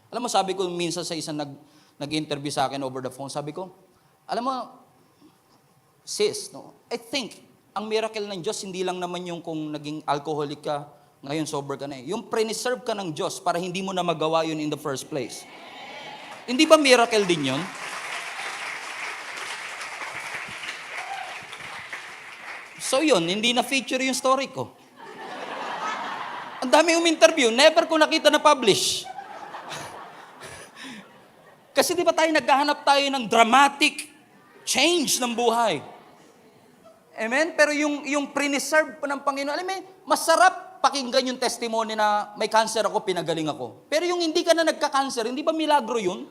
Alam mo, sabi ko minsan sa isang nag-interview sa akin over the phone, sabi ko, alam mo, sis, I think, ang miracle ng Diyos, hindi lang naman yung kung naging alcoholic ka, ngayon sober ka na eh. Yung pre-serve ka ng Diyos para hindi mo na magawa yun in the first place. Hindi ba miracle din yun? So yun, hindi na-feature yung story ko. Ang dami interview, never ko nakita na publish. Kasi di ba tayo naghahanap tayo ng dramatic change ng buhay? Amen? Pero yung pre-serve pa ng Panginoon, alam mo, masarap pakinggan yung testimony na may cancer ako, pinagaling ako. Pero yung hindi ka na nagka-cancer, hindi ba milagro yun?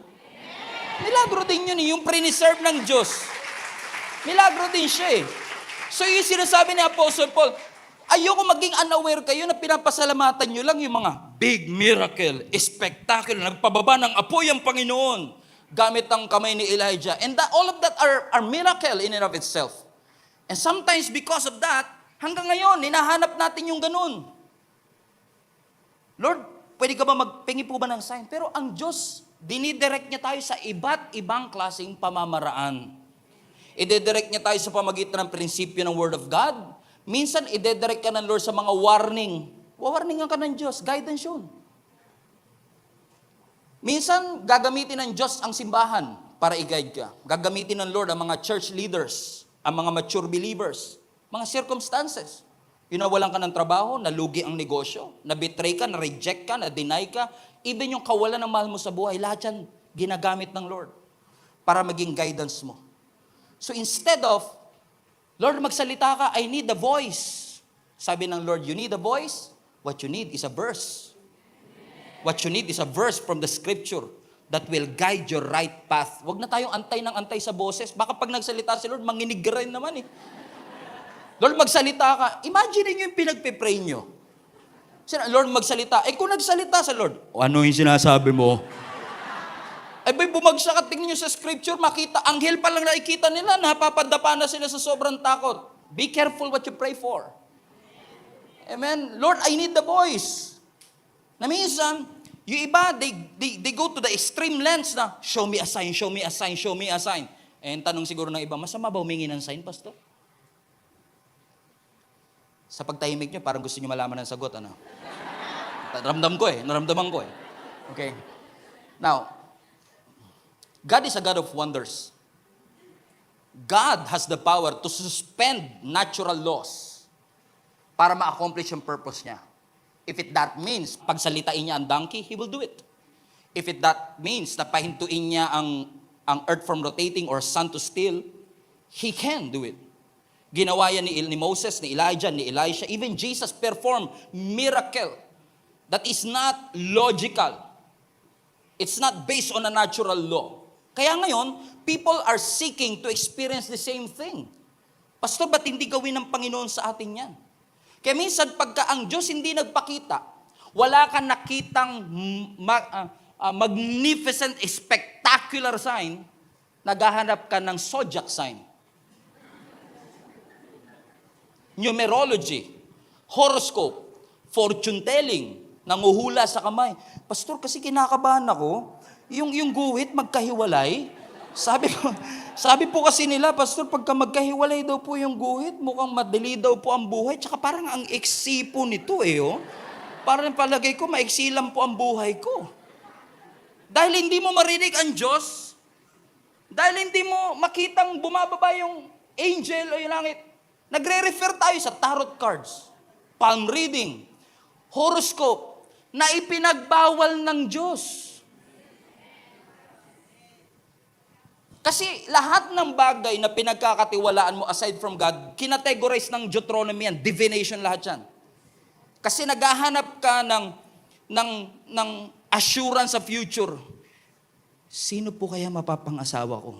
Milagro din yun, yung pre-serve ng Diyos. Milagro din siya eh. So yung sinasabi ni Apostle Paul, ayoko maging unaware kayo na pinapasalamatan nyo lang yung mga big miracle, spectacular, nagpababa ng apoy ang Panginoon gamit ang kamay ni Elijah. And all of that are miracle in and of itself. And sometimes because of that, hanggang ngayon, hinahanap natin yung ganun. Lord, pwede ka ba magpingi po ba ng sign? Pero ang Diyos, dinidirect niya tayo sa iba't ibang klaseng pamamaraan. Ididirect niya tayo sa pamagitan ng prinsipyo ng Word of God. Minsan, ide-direct ka ng Lord sa mga warning. Wawarningan ka ng Diyos. Guidance yun. Minsan, gagamitin ng Diyos ang simbahan para i-guide ka. Gagamitin ng Lord ang mga church leaders, ang mga mature believers, mga circumstances. Yung nawalan ka ng trabaho, nalugi ang negosyo, na-betray ka, na-reject ka, na-deny ka, even yung kawalan ng mahal mo sa buhay, lahat yan ginagamit ng Lord para maging guidance mo. So instead of Lord, magsalita ka, I need a voice. Sabi ng Lord, you need a voice? What you need is a verse. What you need is a verse from the scripture that will guide your right path. Huwag na tayong antay ng antay sa boses. Baka pag nagsalita si Lord, manginig ka rin naman eh. Lord, magsalita ka. Imagine niyo yung pinagpipray niyo. Lord, magsalita. Kung nagsalita sa Lord, ano yung sinasabi mo? Bay, bumagsak at tingnan nyo sa scripture, makita, anghel pa lang nakikita nila, napapadapa na sila sa sobrang takot. Be careful what you pray for. Amen? Lord, I need the voice. Na minsan, yung iba, they go to the extreme lengths na, show me a sign, show me a sign, show me a sign. And tanong siguro ng iba, masama ba humingi ng sign, Pastor? Sa pagtahimik nyo, parang gusto nyo malaman ng sagot, ano? Naramdaman ko eh. Okay. Now, God is a God of wonders. God has the power to suspend natural laws para ma-accomplish yung purpose niya. If that means pagsalitain niya ang donkey, He will do it. If that means na pahintuin niya ang earth from rotating or sun to still, He can do it. Ginawa yan ni Moses, ni Elijah, ni Elisha. Even Jesus performed miracle that is not logical. It's not based on a natural law. Kaya ngayon, people are seeking to experience the same thing. Pastor, ba't hindi gawin ng Panginoon sa atin yan? Kaya minsan, pagka ang Diyos hindi nagpakita, wala kang nakitang magnificent, spectacular sign, naghahanap ka ng zodiac sign. Numerology, horoscope, fortune telling, nanguhula sa kamay. Pastor, kasi kinakabahan ako, yung guhit magkahiwalay. Sabi po kasi nila, Pastor, pagka magkahiwalay daw po yung guhit, mukhang madali daw po ang buhay. Tsaka parang ang iksi po nito oh. Parang palagay ko, maiksi lang po ang buhay ko. Dahil hindi mo marinig ang Diyos, dahil hindi mo makitang bumababa yung angel o yung langit, nagre-refer tayo sa tarot cards, palm reading, horoscope, na ipinagbawal ng Diyos. Kasi lahat ng bagay na pinagkakatiwalaan mo aside from God, kinategorize ng Deuteronomy yan, divination lahat yan. Kasi naghahanap ka ng assurance sa future. Sino po kaya mapapangasawa ko?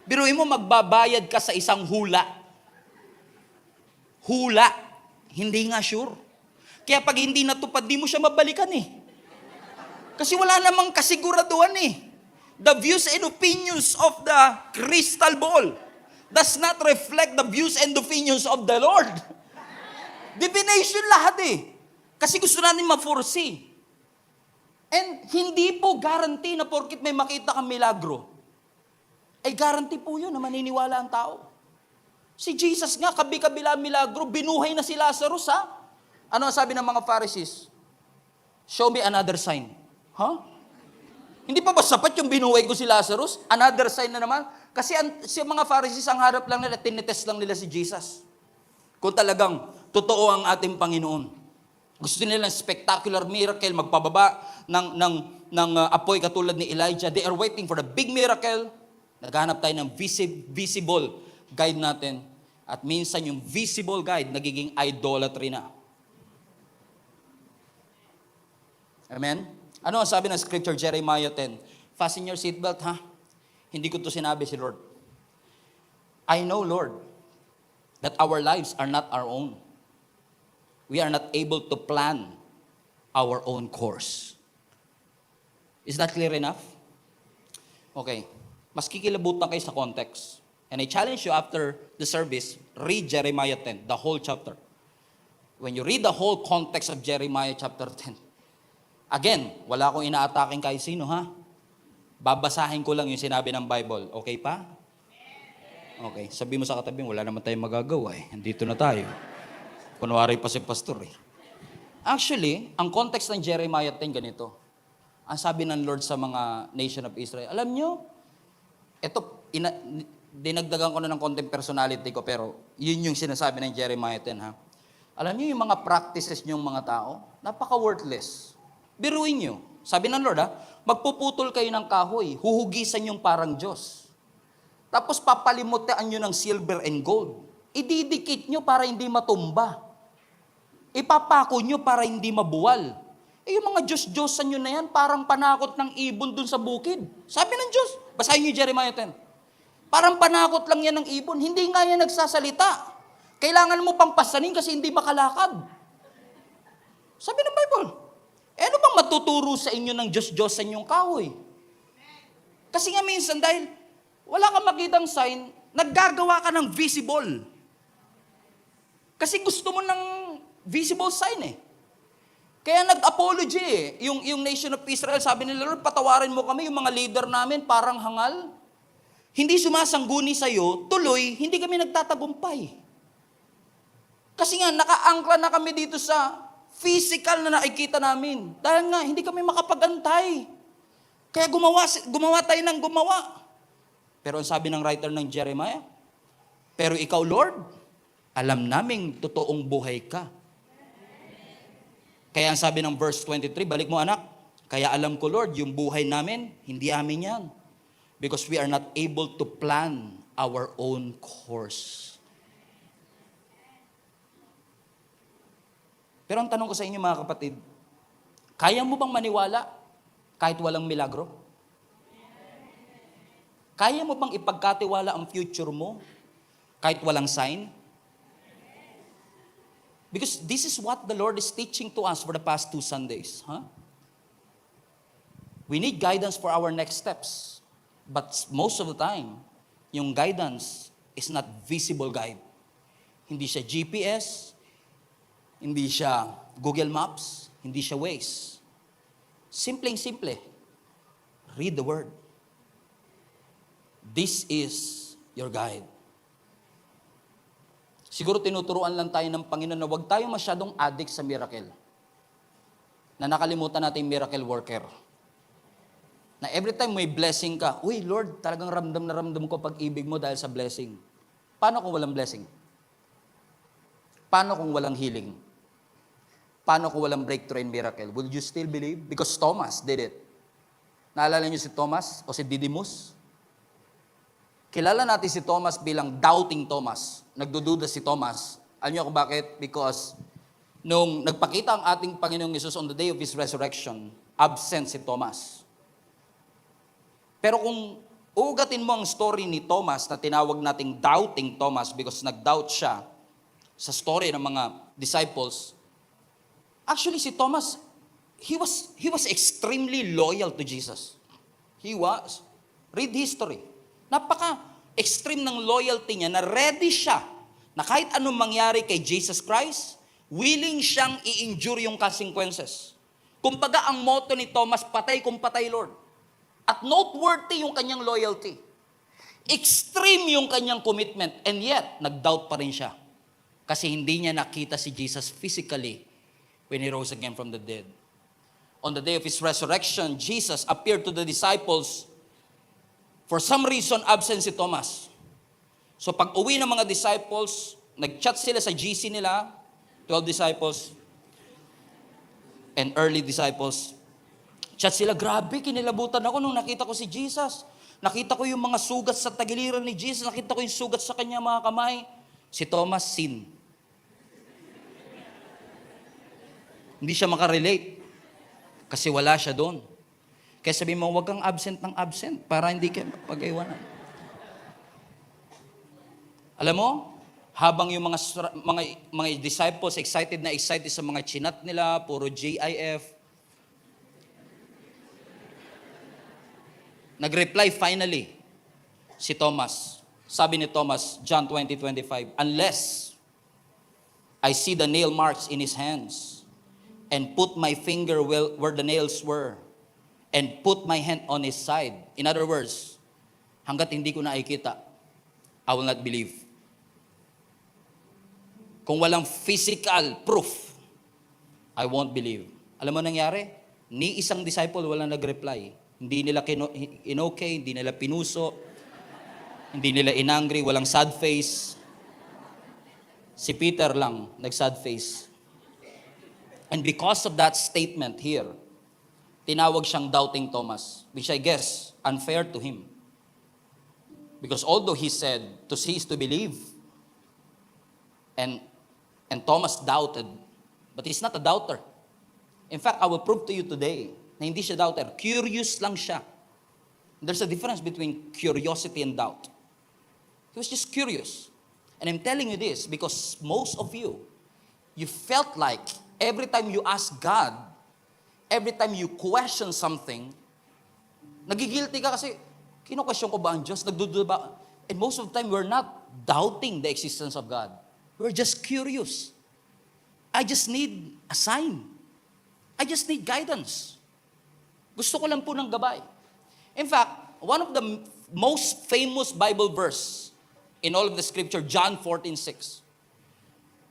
Biruin mo, magbabayad ka sa isang hula. Hula. Hindi nga sure. Kaya pag hindi natupad, di mo siya mabalikan Kasi wala namang kasiguraduhan The views and opinions of the crystal ball does not reflect the views and opinions of the Lord. Divination lahat Kasi gusto natin ma-foresee. And hindi po guarantee na porkit may makita kang milagro, ay guarantee po yun na maniniwala ang tao. Si Jesus nga, kabi-kabila milagro, binuhay na si Lazarus Ano ang sabi ng mga Pharisees? Show me another sign. Hindi pa ba sapat yung binuhay ko si Lazarus? Another sign na naman? Kasi si mga Pharisees, ang harap lang nila, tinitest lang nila si Jesus. Kung talagang totoo ang ating Panginoon. Gusto nila ng spectacular miracle, magpababa ng apoy katulad ni Elijah. They are waiting for the big miracle. Naghahanap tayo ng visible guide natin. At minsan yung visible guide, nagiging idolatry na. Amen? Ano ang sabi ng scripture, Jeremiah 10? Fasten your seatbelt, Hindi ko to sinabi si Lord. I know, Lord, that our lives are not our own. We are not able to plan our own course. Is that clear enough? Okay. Mas kikilabutan kayo sa context. And I challenge you after the service, read Jeremiah 10, the whole chapter. When you read the whole context of Jeremiah chapter 10, again, wala akong inaataking kahit sino, Babasahin ko lang yung sinabi ng Bible. Okay pa? Okay. Sabi mo sa katabi, wala naman tayong magagawa Nandito na tayo. Kunwari pa si pastor Actually, ang context ng Jeremiah 10 ganito. Ang sabi ng Lord sa mga nation of Israel, alam nyo, ito, dinagdagan ko na ng konting personality ko, pero yun yung sinasabi ng Jeremiah 10, Alam nyo, yung mga practices nyong mga tao, napaka-worthless. Biruin nyo. Sabi ng Lord, magpuputol kayo ng kahoy, huhugisan yung parang Diyos. Tapos papalimutaan nyo ng silver and gold. Ididikit nyo para hindi matumba. Ipapako nyo para hindi mabuwal. Yung mga Diyos-Diyosan nyo na yan, parang panakot ng ibon dun sa bukid. Sabi ng Diyos, basahin nyo Jeremiah 10. Parang panakot lang yan ng ibon. Hindi nga yan nagsasalita. Kailangan mo pang pasanin kasi hindi makalakad. Sabi ng Bible, ano bang matuturo sa inyo ng Diyos-Diyosan yung kahoy? Kasi nga minsan dahil wala kang makitang sign, naggagawa ka ng visible. Kasi gusto mo ng visible sign Kaya nag-apology Yung nation of Israel, sabi nila, Lord, patawarin mo kami, yung mga leader namin parang hangal. Hindi sumasangguni sa'yo, tuloy, hindi kami nagtatagumpay. Kasi nga, nakaangkla na kami dito sa physical na nakikita namin. Dahil nga, hindi kami makapag-antay. Kaya gumawa tayo ng gumawa. Pero ang sabi ng writer ng Jeremiah, pero ikaw, Lord, alam naming totoong buhay ka. Kaya ang sabi ng verse 23, balik mo anak, kaya alam ko, Lord, yung buhay namin, hindi amin yan. because we are not able to plan our own course. Pero ang tanong ko sa inyo mga kapatid, kaya mo bang maniwala kahit walang milagro? Kaya mo bang ipagkatiwala ang future mo kahit walang sign? Because this is what the Lord is teaching to us for the past 2 Sundays. We need guidance for our next steps. But most of the time, yung guidance is not visible guide. Hindi siya GPS, hindi siya Google Maps, hindi siya Waze. Simpleng-simple. Read the Word. This is your guide. Siguro tinuturuan lang tayo ng Panginoon na huwag tayo masyadong addict sa miracle. Na nakalimutan natin yung miracle worker. Na every time may blessing ka, uy Lord, talagang ramdam na ramdam ko pag-ibig mo dahil sa blessing. Paano kung walang blessing? Paano kung walang healing? Paano kung walang breakthrough and miracle? Will you still believe? Because Thomas did it. Naalala niyo si Thomas o si Didymus? Kilala natin si Thomas bilang doubting Thomas. Nagdududa si Thomas. Alam niyo kung bakit? Because nung nagpakita ang ating Panginoong Hesus on the day of His resurrection, absent si Thomas. Pero kung uugatin mo ang story ni Thomas na tinawag nating doubting Thomas because nag-doubt siya sa story ng mga disciples, actually si Thomas, he was extremely loyal to Jesus. He was. Read history. Napaka-extreme ng loyalty niya na ready siya na kahit anong mangyari kay Jesus Christ, willing siyang i-endure yung consequences. Kumbaga ang motto ni Thomas, patay kung patay, Lord. At noteworthy yung kanyang loyalty. Extreme yung kanyang commitment, and yet, nag-doubt pa rin siya. Kasi hindi niya nakita si Jesus physically when He rose again from the dead. On the day of His resurrection, Jesus appeared to the disciples. For some reason, absent si Thomas. So pag uwi ng mga disciples, nag-chat sila sa GC nila, 12 disciples, and early disciples. Chat sila, grabe, kinilabutan ako nung nakita ko si Jesus. Nakita ko yung mga sugat sa tagiliran ni Jesus. Nakita ko yung sugat sa kanya mga kamay. Si Thomas, sin. Hindi siya makarelate. Kasi wala siya doon. Kaya sabi mo, huwag kang absent ng absent para hindi ka pag-iwanan. Alam mo, habang yung mga disciples excited sa mga chinat nila, puro GIF, nag-reply finally si Thomas. Sabi ni Thomas, John 20:25, unless I see the nail marks in his hands and put my finger where the nails were, and put my hand on his side. In other words, hanggat hindi ko nakikita, I will not believe. Kung walang physical proof, I won't believe. Alam mo nangyari? Ni isang disciple walang nag-reply. Hindi nila in-okay, hindi nila pinuso, hindi nila inangry, walang sad face. Si Peter lang nag-sad face. And because of that statement here, tinawag siyang doubting Thomas, which I guess unfair to him. Because although he said to see is to believe, and Thomas doubted, but he's not a doubter. In fact, I will prove to you today na hindi siya doubter. Curious lang siya. There's a difference between curiosity and doubt. He was just curious. And I'm telling you this because most of you felt like every time you ask God, every time you question something, nagigilty ka kasi, kino-question ko ba ang Diyos? Nagdududa ba? And most of the time, we're not doubting the existence of God. We're just curious. I just need a sign. I just need guidance. Gusto ko lang po ng gabay. In fact, one of the most famous Bible verse in all of the scripture, John 14:6.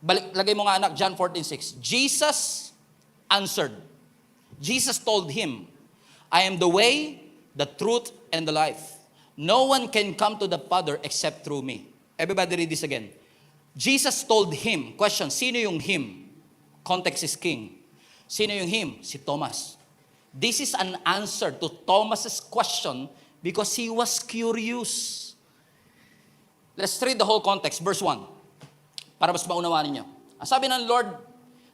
Lagay mo nga anak, John 14:6. Jesus answered. Jesus told him, I am the way, the truth, and the life. No one can come to the Father except through me. Everybody read this again. Jesus told him, question, sino yung him? Context is king. Sino yung him? Si Thomas. This is an answer to Thomas's question Because he was curious. Let's read the whole context. Verse 1. Para mas maunawaan ninyo. Ang sabi ng Lord,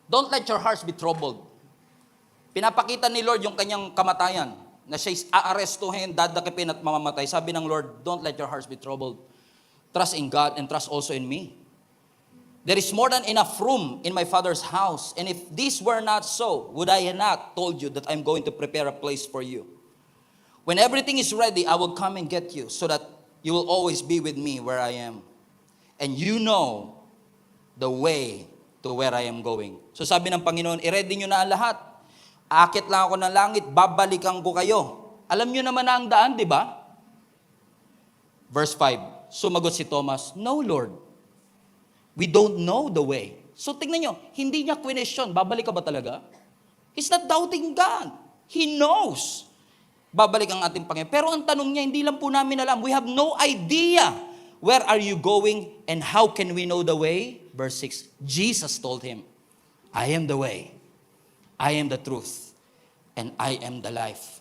don't let your hearts be troubled. Pinapakita ni Lord yung kanyang kamatayan, na siya'y aarestuhin, dadakipin at mamamatay. Sabi ng Lord, don't let your hearts be troubled. Trust in God and trust also in me. There is more than enough room in my Father's house. And if this were not so, would I not told you that I'm going to prepare a place for you? When everything is ready, I will come and get you so that you will always be with me where I am. And you know the way to where I am going. So sabi ng Panginoon, i-ready nyo na ang lahat. Akit lang ako ng langit, babalikan ko kayo. Alam nyo naman na ang daan, di ba? Verse 5, sumagot si Thomas, no Lord. We don't know the way. So tingnan nyo, hindi niya question, babalik ka ba talaga? He's not doubting God. He knows. Babalik ang ating Panginoon. Pero ang tanong niya, hindi lang po namin alam. We have no idea. Where are you going and how can we know the way? Verse 6, Jesus told him, I am the way, I am the truth, and I am the life.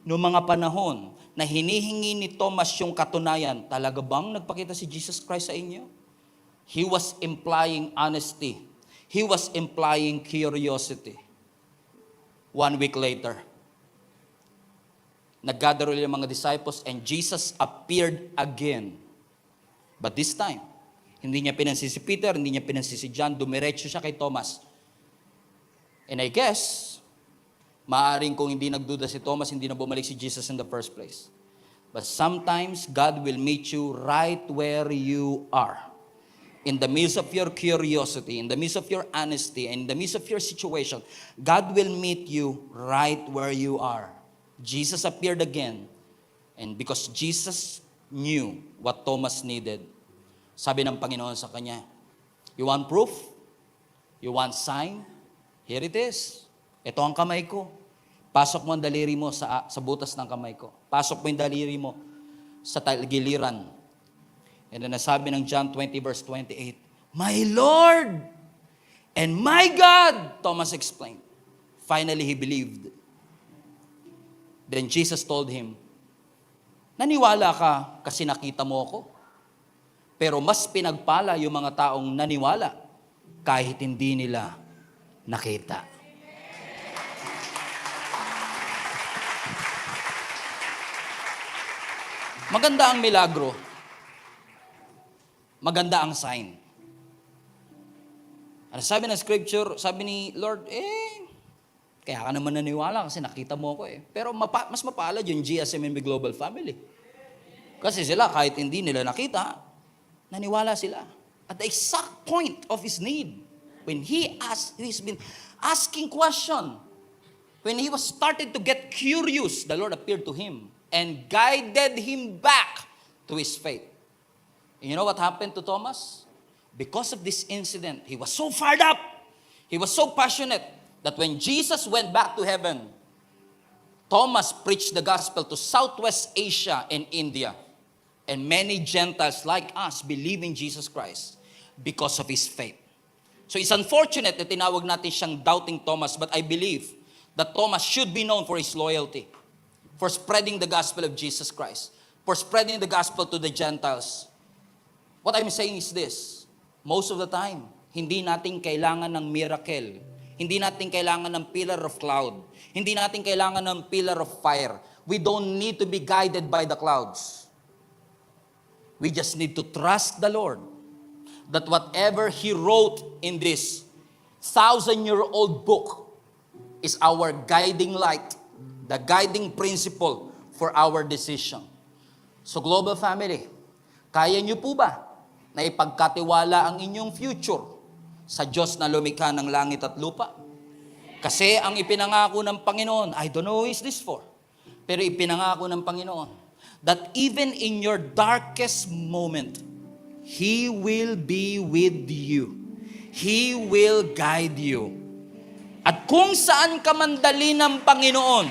Noong mga panahon na hinihingi ni Thomas yung katunayan, talaga bang nagpakita si Jesus Christ sa inyo? He was implying honesty. He was implying curiosity. 1 week later, nag-gather ulit yung mga disciples and Jesus appeared again. But this time, hindi niya pinansin si Peter, hindi niya pinansin si John, dumiretso siya kay Thomas. And I guess, maaaring kung hindi nagduda si Thomas, hindi na bumalik si Jesus in the first place. But sometimes, God will meet you right where you are. In the midst of your curiosity, in the midst of your honesty, and in the midst of your situation, God will meet you right where you are. Jesus appeared again. And because Jesus knew what Thomas needed, sabi ng Panginoon sa kanya, you want proof? You want sign? Here it is. Ito ang kamay ko. Pasok mo ang daliri mo sa butas ng kamay ko. Pasok mo yung daliri mo sa giliran. And then nasabi ng John 20 verse 28, my Lord and my God, Thomas explained. Finally, he believed. Then Jesus told him, naniwala ka kasi nakita mo ako? Pero mas pinagpala yung mga taong naniwala kahit hindi nila nakita. Maganda ang milagro. Maganda ang sign. Ano sabi ng scripture, sabi ni Lord, kaya ka naman naniwala kasi nakita mo ako . Pero mas mapalad yung GSMNB Global Family. Kasi sila, kahit hindi nila nakita, naniwala sila. At the exact point of his need, when he's been asking question, when he was started to get curious, the Lord appeared to him and guided him back to his faith. And you know what happened to Thomas? Because of this incident, he was so fired up. He was so passionate that when Jesus went back to heaven, Thomas preached the gospel to Southwest Asia and India. And many Gentiles like us believe in Jesus Christ because of his faith. So it's unfortunate that tinawag natin siyang doubting Thomas, but I believe that Thomas should be known for his loyalty, for spreading the gospel of Jesus Christ, for spreading the gospel to the Gentiles. What I'm saying is this, most of the time, hindi natin kailangan ng miracle. Hindi natin kailangan ng pillar of cloud. Hindi natin kailangan ng pillar of fire. We don't need to be guided by the clouds. We just need to trust the Lord that whatever He wrote in this 1,000-year-old book is our guiding light, the guiding principle for our decision. So global family, kaya niyo po ba na ipagkatiwala ang inyong future sa Diyos na lumikha ng langit at lupa? Kasi ang ipinangako ng Panginoon, I don't know who is this for, pero ipinangako ng Panginoon that even in your darkest moment, He will be with you. He will guide you. At kung saan ka mandali ng Panginoon,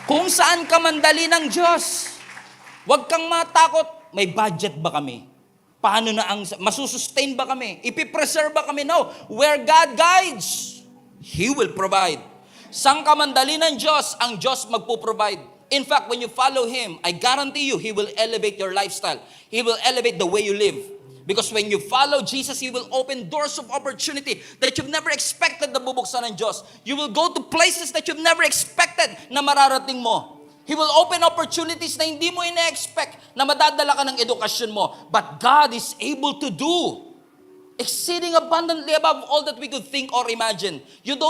kung saan ka mandali ng Diyos, huwag kang matakot. May budget ba kami? Paano na masusustain ba kami? Ipipreserve ba kami? No. Where God guides, He will provide. Saan ka mandali ng Diyos, ang Diyos magpo-provide. In fact, when you follow Him, I guarantee you, He will elevate your lifestyle. He will elevate the way you live. Because when you follow Jesus, He will open doors of opportunity that you've never expected na bubuksan ng Diyos. You will go to places that you've never expected na mararating mo. He will open opportunities na hindi mo ina-expect na madadala ka ng edukasyon mo. But God is able to do exceeding abundantly above all that we could think or imagine. You don't